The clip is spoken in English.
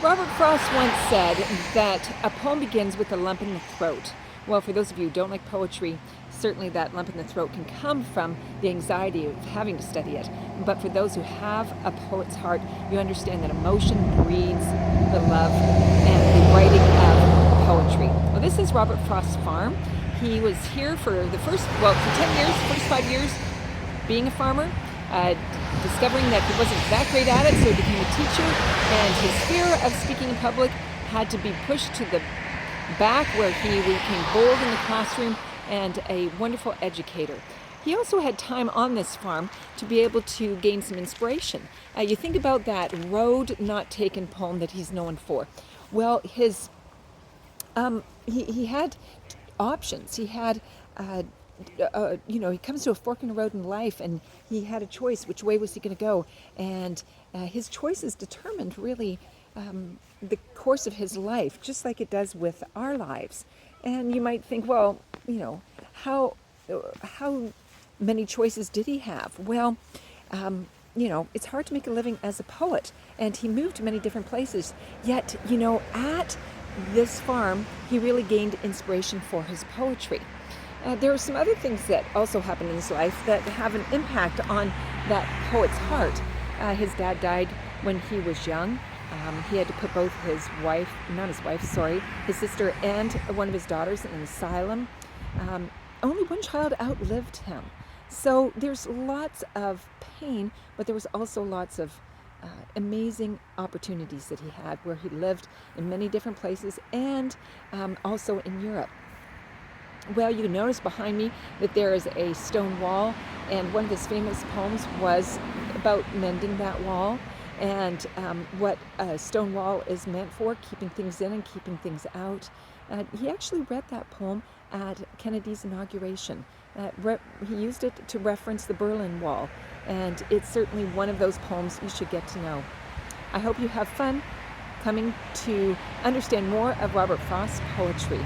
Robert Frost once said that a poem begins with a lump in the throat. Well, for those of you who don't like poetry, certainly that lump in the throat can come from the anxiety of having to study it. But for those who have a poet's heart, you understand that emotion breeds the love and the writing of poetry. Well, this is Robert Frost's farm. He was here for for 10 years, first 5 years, being a farmer, discovering that he wasn't that great at it, so he became a teacher, and his fear of speaking in public had to be pushed to the back, where he became bold in the classroom and a wonderful educator. He also had time on this farm to be able to gain some inspiration. You think about that Road Not Taken poem that he's known for. Well, he had options. He had he comes to a fork in the road in life, and he had a choice. Which way was he going to go? And his choices determined really the course of his life, just like it does with our lives. And you might think, well, how many choices did he have? Well, it's hard to make a living as a poet, and he moved to many different places. Yet, at this farm, he really gained inspiration for his poetry. There are some other things that also happened in his life that have an impact on that poet's heart. His dad died when he was young. He had to put both his sister and one of his daughters in an asylum. Only one child outlived him. So there's lots of pain, but there was also lots of amazing opportunities that he had, where he lived in many different places, and also in Europe. Well, you can notice behind me that there is a stone wall, and one of his famous poems was about mending that wall, and what a stone wall is meant for, keeping things in and keeping things out. He actually read that poem at Kennedy's inauguration. He used it to reference the Berlin Wall, and it's certainly one of those poems you should get to know. I hope you have fun coming to understand more of Robert Frost's poetry.